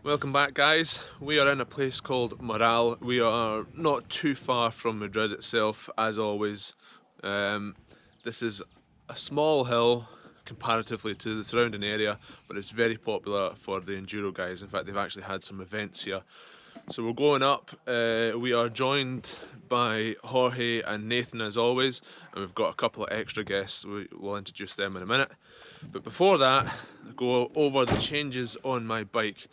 Welcome back, guys. We are in a place called Moral. We are not too far from Madrid itself, as always. This is a small hill comparatively to the surrounding area, but it's very popular for the enduro guys. In fact, they've actually had some events here. So we're going up. We are joined by Jorge and Nathan as always, and we've got a couple of extra guests. We'll introduce them in a minute. But before that, I'll go over the changes on my bike.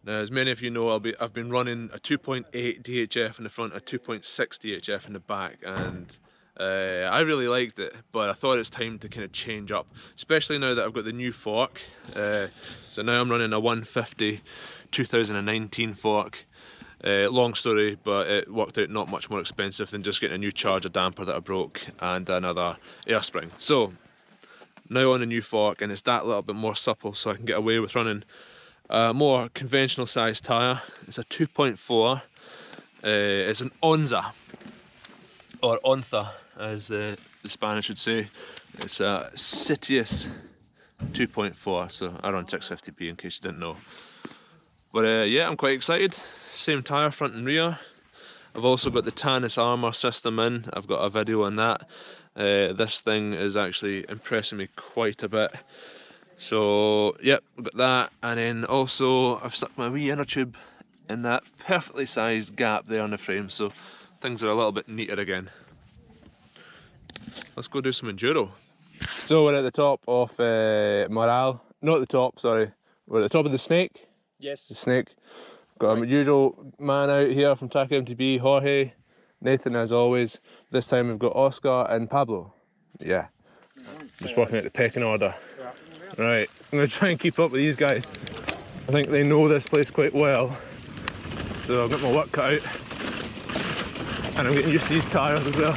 Now, as many of you know, I've been running a 2.8 DHF in the front, a 2.6 DHF in the back, and I really liked it, but I thought it's time to kind of change up, especially now that I've got the new fork. So now I'm running a 150 2019 fork. Long story, but it worked out not much more expensive than just getting a new charger damper that I broke and another air spring. So now on a new fork, and it's that little bit more supple, so I can get away with running a more conventional sized tyre. It's a 2.4. It's an Onza, or Ontha as the Spanish would say. It's a Citius 2.4, so I run 650p in case you didn't know. But yeah, I'm quite excited. Same tyre, front and rear. I've also got the Tannis armour system in. I've got a video on that. This thing is actually impressing me quite a bit. So yep, I've got that, and then also I've stuck my wee inner tube in that perfectly sized gap there on the frame, so things are a little bit neater again. Let's go do some enduro. So we're at the top of Moral, not the top, sorry, we're at the top of the Snake. Yes. The Snake. Got a usual man out here from Track MTB, Jorge, Nathan as always. This time we've got Oscar and Pablo. Yeah, just working out the pecking order. Right, I'm going to try and keep up with these guys. I think they know this place quite well. So I've got my work cut out. And I'm getting used to these tyres as well.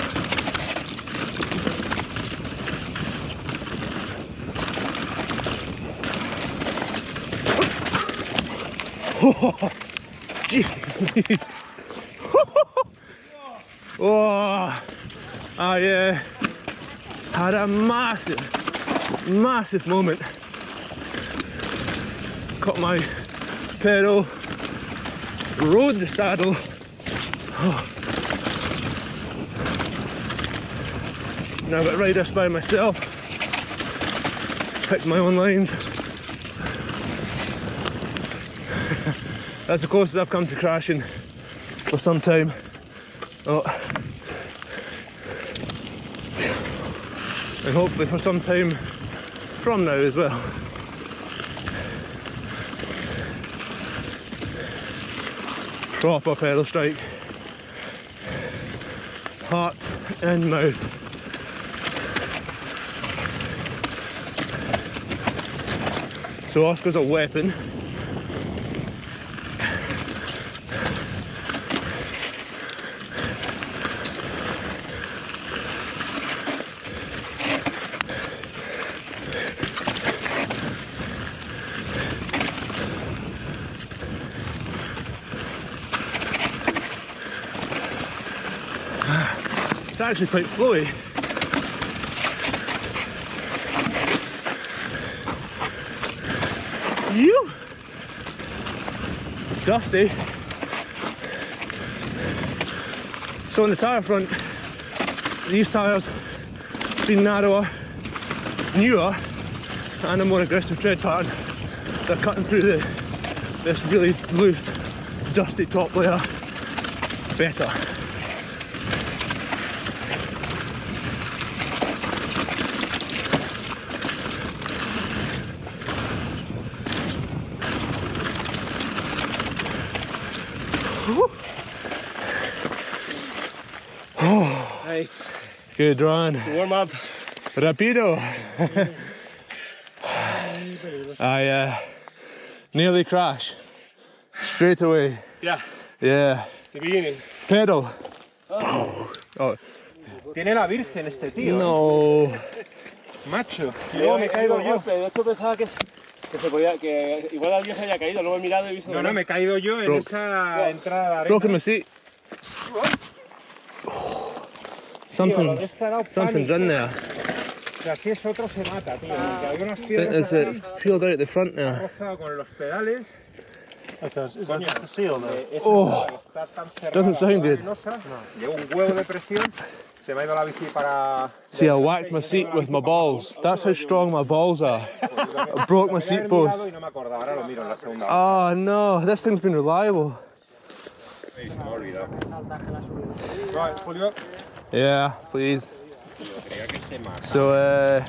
Oh, jeez. Oh, I had a massive moment. Caught my pedal, rode the saddle. Oh. Now I've got to ride this by myself. Picked my own lines. That's the closest I've come to crashing for some time. Oh. And hopefully for some time from now as well. Proper pedal strike. Heart and mouth. So Oscar's a weapon. It's actually quite flowy. You dusty. So on the tyre front, these tyres have been narrower, newer, and a more aggressive tread pattern. They're cutting through this really loose, dusty top layer better. Oh, Nice. good run. Warm up. Rapido. I nearly crashed straight away. Yeah. Yeah. The beginning. Pedal. Oh. Oh. Tiene la virgen este tío. No. Macho. Y luego me he caído yo. De hecho pensaba que se podía, que igual alguien se haya caído. Luego he mirado y he visto. No, me he caído yo en esa entrada de arena. Broken my seat. Something's in there. O sea, si es otro se mata, tío. Porque había unas piedras It's peeled out the front there. rozado con los pedales Is that just the seal though? Oh, doesn't sound good. Llevo un huevo de presión. Se me ha ido la bici para... See, I whacked my seat with my balls. That's how strong my balls are. I broke my seat post. Oh no, this thing's been reliable. Right, Julio. Yeah, please. So,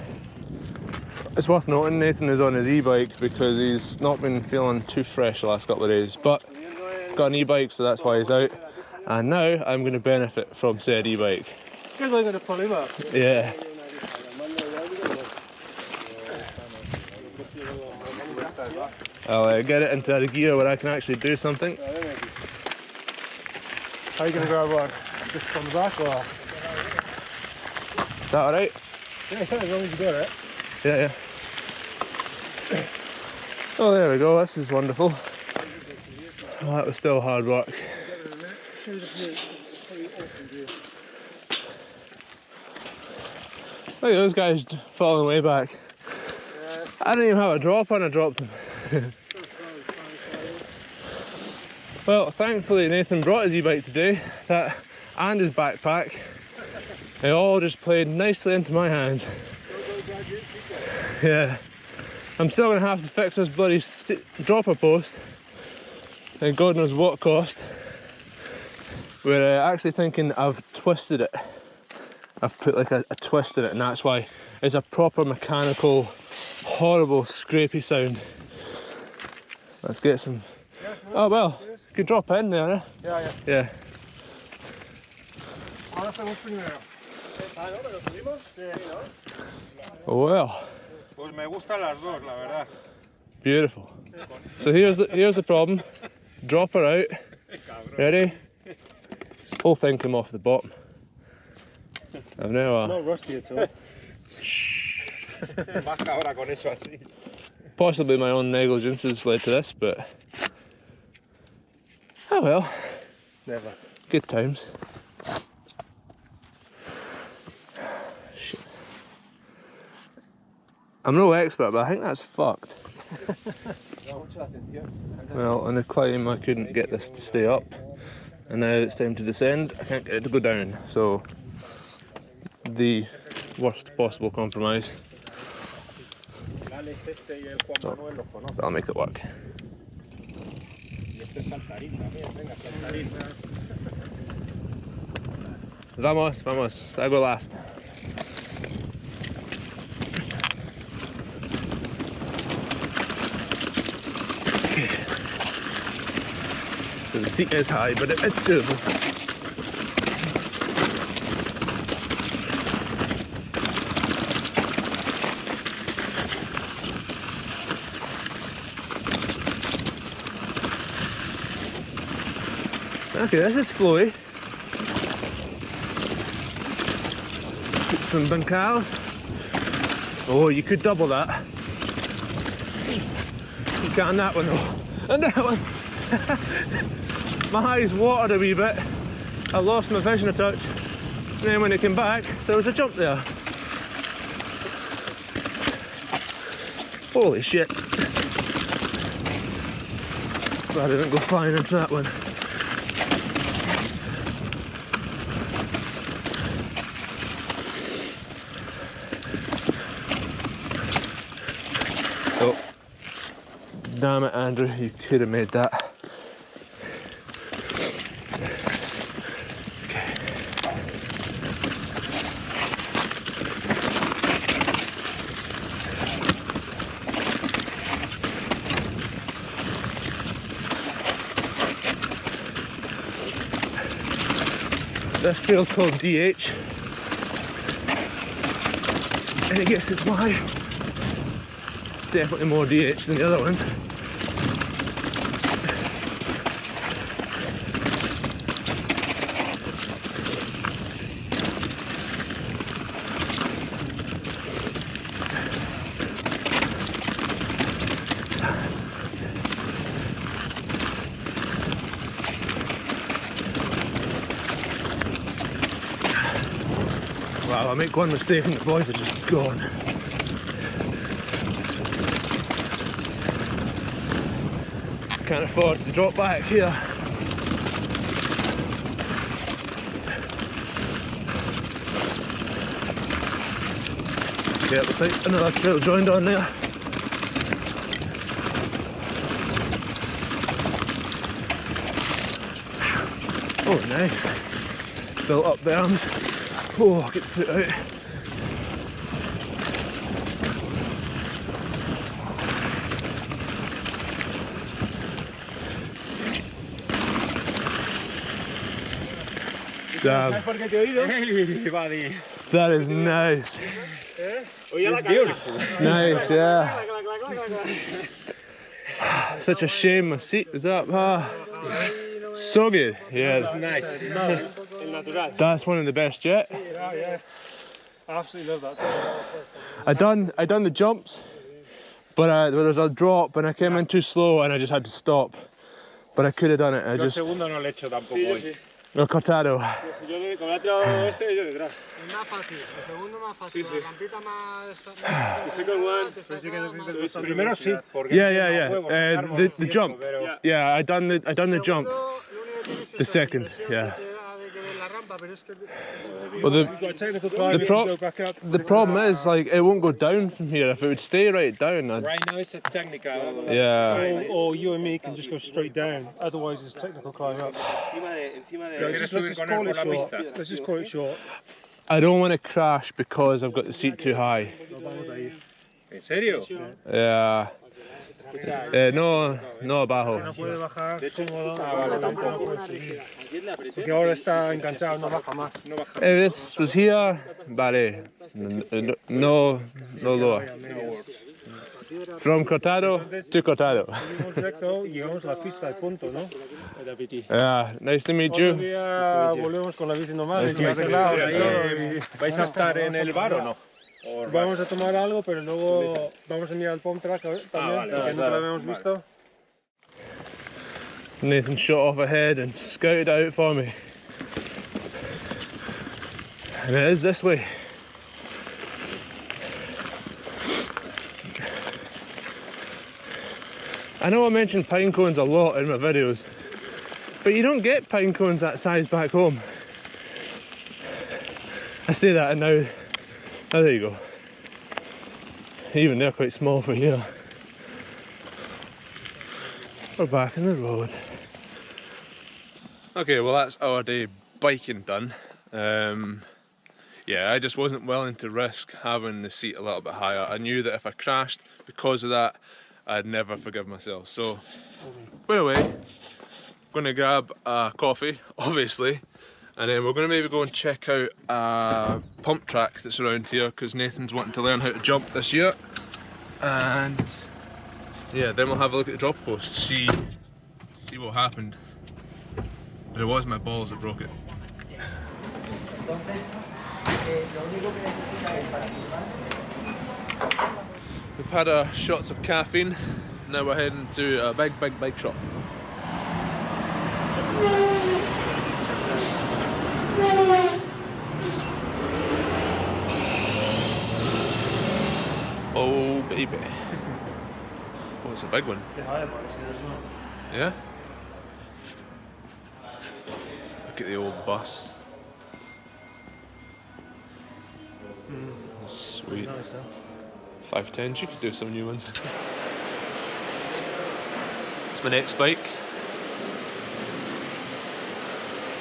it's worth noting Nathan is on his e-bike because he's not been feeling too fresh the last couple of days, but he's got an e-bike, so that's why he's out. And now I'm going to benefit from said e-bike. You're going to pull him up? Yeah. I'll get it into a gear where I can actually do something. How are you going to go around? Just from the back or? Is that alright? Yeah, as long as you got it. Yeah. Oh, there we go, this is wonderful. Oh, that was still hard work. Look at those guys falling way back. I didn't even have a drop and I dropped them. Well, thankfully Nathan brought his e-bike today, that and his backpack. They all just played nicely into my hands. Yeah. I'm still going to have to fix this bloody dropper post, and God knows what cost. We're actually thinking I've twisted it. I've put like a twist in it, and that's why it's a proper mechanical, horrible scrapey sound. Let's get some... Oh well, you can drop in there, eh? Yeah. Well. Pues me gustan las dos, la verdad. Beautiful. So here's the problem. Drop her out. Ready? Whole thing came off the bottom. I've now Not rusty at all. possibly my own negligence has led to this, but oh well. Never. Good times. Shit. I'm no expert, but I think that's fucked. Well, on the climb I couldn't get this to stay up, and now it's time to descend. I can't get it to go down, so the worst possible compromise. So, I'll make it work. Vamos, vamos, I go last. Okay. So the seat is high, but it's doable. Okay, this is flowy. Put some bancals. Oh, you could double that. You can't on that one though. And that one. My eyes watered a wee bit. I lost my vision a touch. And then when it came back, there was a jump there. Holy shit. Glad I didn't go flying into that one. Oh, damn it, Andrew, you could have made that. Okay. This trail's called DH. And I guess it's why. Definitely more DH than the other ones. Wow, I make one mistake and the boys are just gone. Can't afford to drop back here. Yeah, looks like another trail joined on there. Oh, nice. Built up the arms. Oh, get the foot out. Damn. That is nice. It's beautiful. It's nice, yeah. Such a shame my seat was up. Ah. So good. Yeah. Nice. That's one of the best yet. Yeah. I absolutely love that. I done the jumps, but there was a drop and I came in too slow and I just had to stop. But I could have done it. I just. segundo no le he hecho tampoco hoy. No, cortado. Yo como ha tirado este, yo detrás. Es más fácil, el segundo más fácil, la rampita más... The second one. Primero sí, porque Yeah. The jump. Yeah, I done the jump. The second, yeah. Well, the problem is, like, it won't go down from here. If it would stay right down, Right now it's a technical. yeah. Or you and me can just go straight down. Otherwise, it's technical climb up. Let's just call it short. I don't want to crash because I've got the seat too high. ¿En serio? Yeah. No abajo. No puede bajar. De hecho, tampoco puede subir. Porque ahora está enganchado, no baja más. No baja. If this was here, vale. No lower. From Cortado to Cortado. Seguimos recto y llegamos a la pista de punto, ¿no? Yeah, nice to meet you. Otro día volvemos con la bici normal. ¿Vais a estar en el bar o no? Vamos a tomar algo, pero luego vamos a mirar el pump track también, que nunca lo habíamos visto. Nathan shot off ahead and scouted out for me. And it is this way. I know I mentioned pine cones a lot in my videos, but you don't get pine cones that size back home. I say that and now, oh, there you go. Even they're quite small for here. We're back in the road. Okay, well that's our day biking done. Yeah, I just wasn't willing to risk having the seat a little bit higher. I knew that if I crashed because of that, I'd never forgive myself. So, we're away. Gonna grab a coffee, obviously, and then we're gonna maybe go and check out a pump track that's around here because Nathan's wanting to learn how to jump this year. And yeah, then we'll have a look at the drop post, see what happened. But it was my balls that broke it. We've had our shots of caffeine, now we're heading to a big bike shop. Oh baby. Oh, it's a big one. Yeah? Look at the old bus. Sweet. 510s, you could do some new ones. It's my next bike.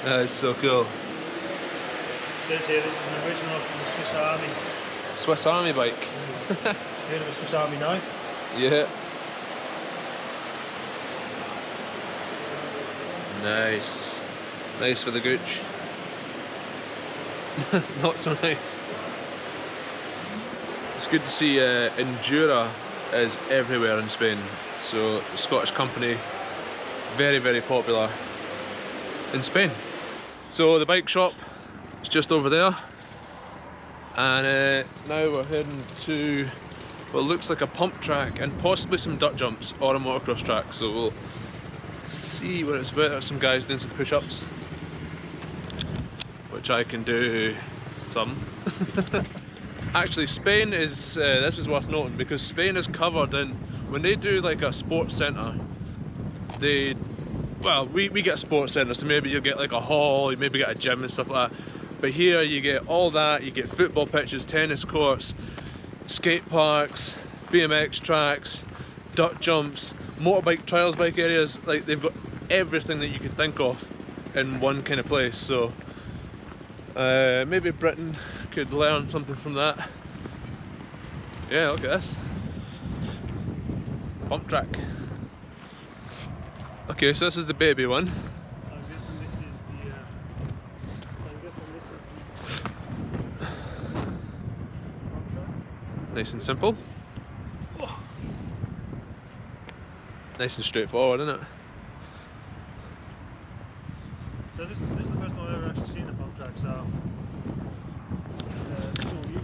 That is so cool. It says here this is an original from the Swiss Army. Swiss Army bike. Heard of a Swiss Army knife? Yeah. Nice. Nice for the gooch. Not so nice. It's good to see Endura is everywhere in Spain. So the Scottish company, very popular in Spain. So the bike shop is just over there, and now we're heading to what looks like a pump track and possibly some dirt jumps or a motocross track. So we'll see what it's about. There's some guys doing some push-ups, which I can do some. Actually, Spain is, this is worth noting, because Spain is covered in, when they do like a sports centre, well, we get a sports centre, so maybe you'll get like a hall, you maybe get a gym and stuff like that. But here you get all that, you get football pitches, tennis courts, skate parks, BMX tracks, dirt jumps, motorbike trials, bike areas. Like, they've got everything that you could think of in one kind of place. So maybe Britain could learn something from that. Yeah, look at this. Pump track. Okay, so this is the baby one. I'm guessing this is the. I'm guessing this is Nice and simple. Oh. Nice and straightforward, isn't it? So this is the first time I've ever actually seen a pump track. So. It's all new.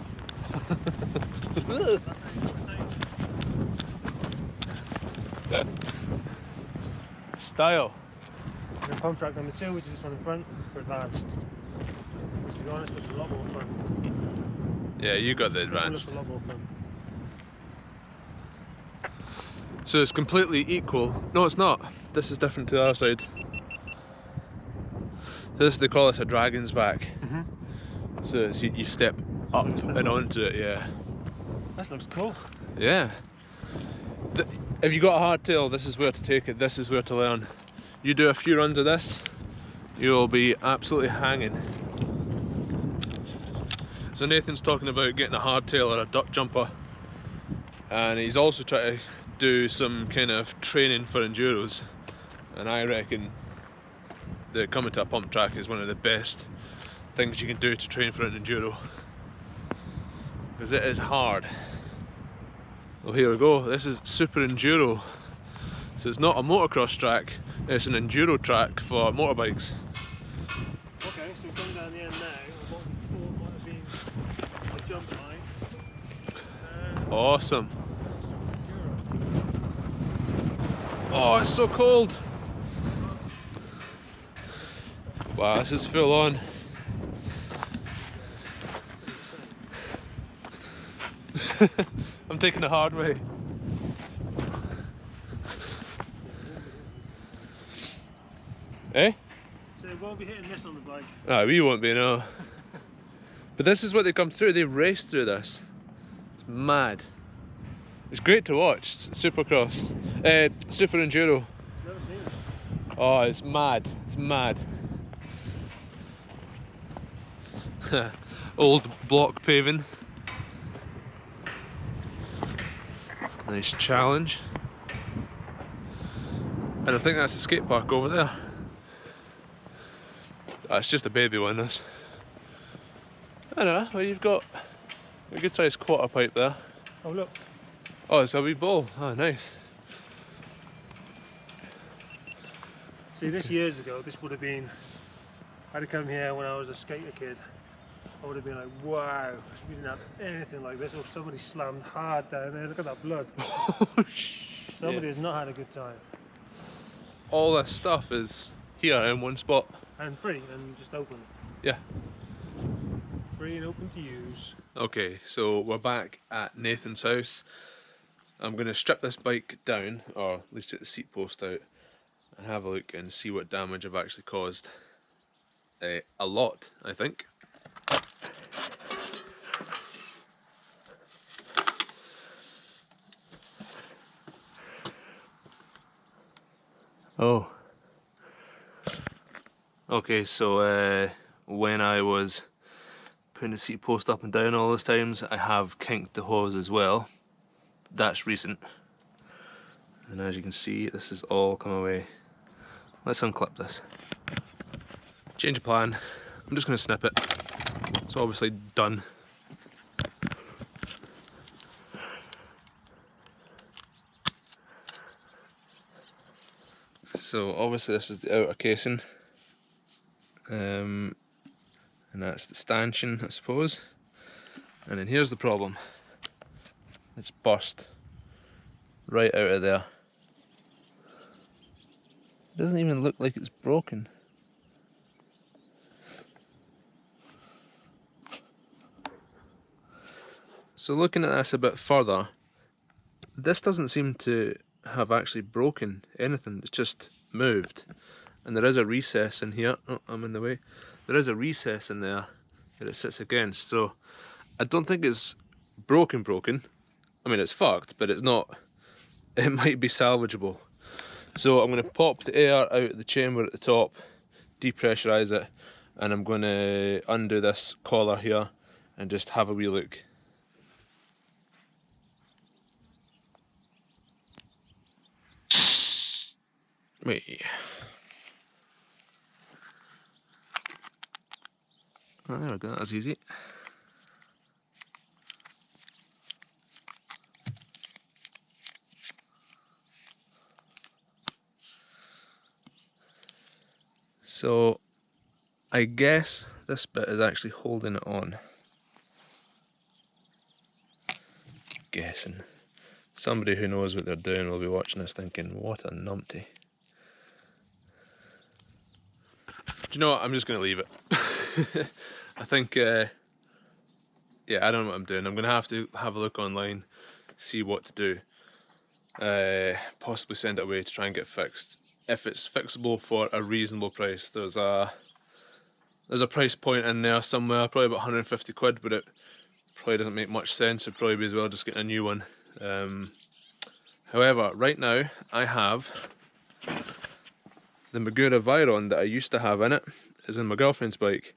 Style. And pump track number 2, which is this one in front, for advanced. Which, to be honest, looks a lot more fun. Yeah, you got the This one advanced. looks a lot more fun. So it's completely equal. No, it's not. This is different to the other side. This, they call this a dragon's back. So it's, you step up and onto it, yeah. This looks cool. Yeah. If you got a hardtail, this is where to take it. This is where to learn. You do a few runs of this, you'll be absolutely hanging. So Nathan's talking about getting a hardtail or a duck jumper, and he's also trying to do some kind of training for enduros. And I reckon that coming to a pump track is one of the best things you can do to train for an enduro, because it is hard. Well, here we go. This is Super Enduro. So it's not a motocross track, it's an enduro track for motorbikes. Okay, so we've come down the end now of what we thought might have been a jump line. Awesome. Oh, it's so cold. Wow, this is full on. I'm taking the hard way. Eh? So we won't be hitting this on the bike. Ah, we won't be, no. But this is what they come through. They race through this. It's mad. It's great to watch. Supercross. Super Enduro. Never seen it. Oh, it's mad. It's mad. Old block paving. Nice challenge. And I think that's the skate park over there. Oh, it's just a baby one, this. I don't know, well, you've got a good sized quarter pipe there. Oh look. Oh, it's a wee ball. Oh, nice. See, this years ago, this would have been. I'd have come here when I was a skater kid. I would have been like, wow, we didn't have anything like this. Or somebody slammed hard down there. Look at that blood. Somebody has not had a good time. All this stuff is here in one spot. And free and just open. Yeah. Free and open to use. Okay, so we're back at Nathan's house. I'm going to strip this bike down, or at least take the seat post out, and have a look and see what damage I've actually caused. A lot, I think. Oh. Okay, so when I was putting the seat post up and down all those times, I have kinked the hose as well. That's recent. And as you can see, this has all come away. Let's unclip this. Change of plan. I'm just going to snip it. It's obviously done. So obviously this is the outer casing, and that's the stanchion, I suppose. And then here's the problem. It's burst right out of there. It doesn't even look like it's broken. So looking at this a bit further, this doesn't seem to have actually broken anything, it's just moved. And there is a recess in here. Oh, I'm in the way. There is a recess in there that it sits against, so I don't think it's broken. I mean, it's fucked, but it's not. It might be salvageable. So I'm going to pop the air out of the chamber at the top, depressurise it, and I'm going to undo this collar here and just have a wee look. Wait. Oh, there we go, that's easy. So I guess this bit is actually holding it on. Guessing. Somebody who knows what they're doing will be watching this thinking, what a numpty. Do you know what, I'm just going to leave it. I think, yeah, I don't know what I'm doing. I'm going to have a look online, see what to do. Possibly send it away to try and get fixed. If it's fixable for a reasonable price. There's a price point in there somewhere, probably about 150 quid, but it probably doesn't make much sense. It'd probably be as well just getting a new one. However, right now I have the Magura Veyron that I used to have in it, is in my girlfriend's bike,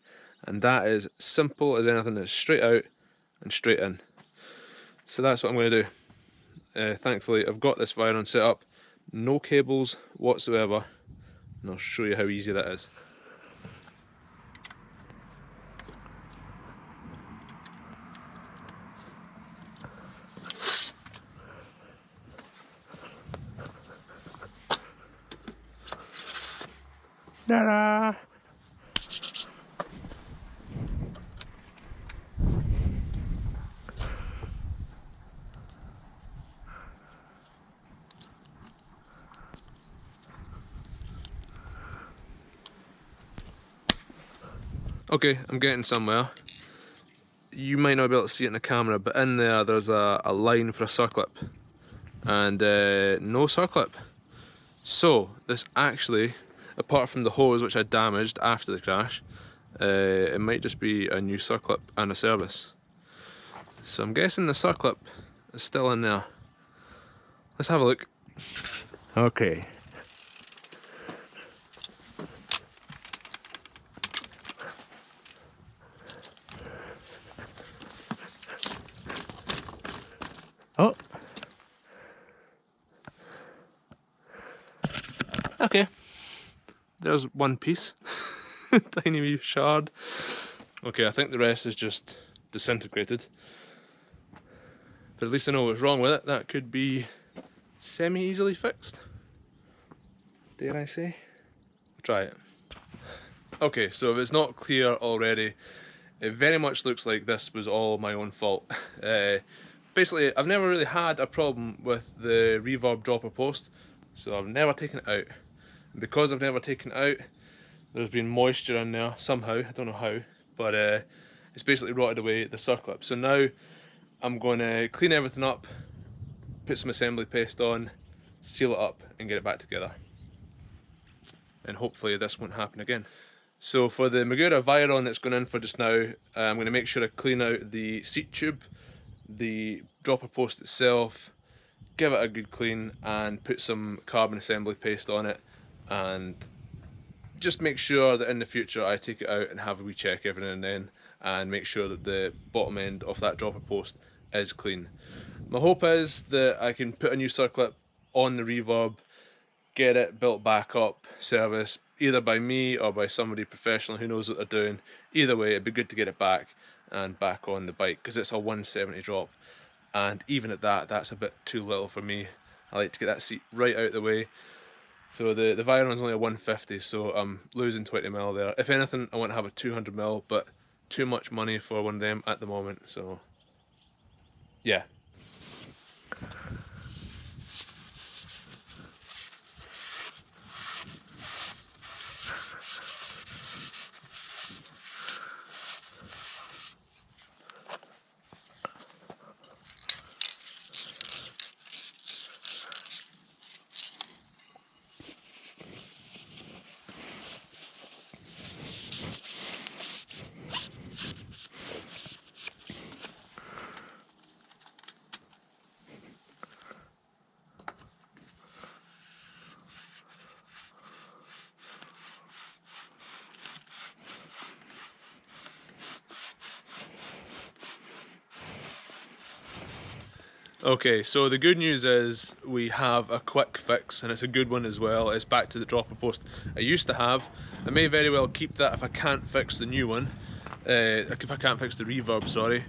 and that is simple as anything. It's straight out and straight in. So that's what I'm going to do. Thankfully I've got this Veyron set up, no cables whatsoever, and I'll show you how easy that is. Ta-da! Okay, I'm getting somewhere. You might not be able to see it in the camera, but in there's a line for a circlip, and no circlip. So this actually, apart from the hose which I damaged after the crash, it might just be a new circlip and a service. So I'm guessing the circlip is still in there. Let's have a look. Okay. Oh. Okay. There's one piece. Tiny wee shard. Okay, I think the rest is just disintegrated. But at least I know what's wrong with it. That could be semi-easily fixed. Dare I say? Try it. Okay, so if it's not clear already, it very much looks like this was all my own fault. Basically, I've never really had a problem with the reverb dropper post, so I've never taken it out. And because I've never taken it out, there's been moisture in there somehow, I don't know how, but it's basically rotted away the circlip. So now I'm going to clean everything up, put some assembly paste on, seal it up and get it back together. And hopefully this won't happen again. So for the Magura Veyron that's going in for just now, I'm going to make sure I clean out the seat tube, the dropper post itself, give it a good clean and put some carbon assembly paste on it, and just make sure that in the future I take it out and have a wee check every now and then and make sure that the bottom end of that dropper post is clean. My hope is that I can put a new circlip on the reverb, get it built back up, service, either by me or by somebody professional who knows what they're doing. Either way, it'd be good to get it back and back on the bike, because it's a 170 drop, and even at that, that's a bit too little for me. I like to get that seat right out of the way. So the Veyron's only a 150, so I'm losing 20mm there. If anything, I want to have a 200mm, but too much money for one of them at the moment, so yeah. Okay, so the good news is we have a quick fix, and it's a good one as well. It's back to the dropper post I used to have. I may very well keep that if I can't fix the new one. If I can't fix the reverb, sorry.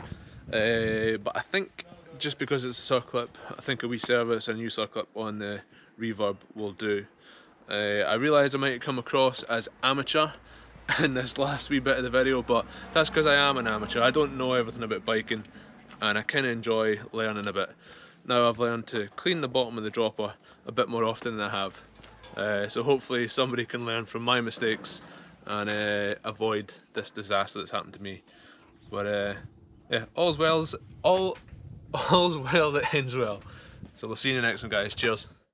But I think just because it's a circlip, I think a wee service and a new circlip on the reverb will do. I realise I might come across as amateur in this last wee bit of the video, but that's because I am an amateur. I don't know everything about biking, and I kind of enjoy learning a bit. Now I've learned to clean the bottom of the dropper a bit more often than I have. So hopefully somebody can learn from my mistakes and avoid this disaster that's happened to me. But yeah, all's well that ends well. So we'll see you in the next one, guys. Cheers.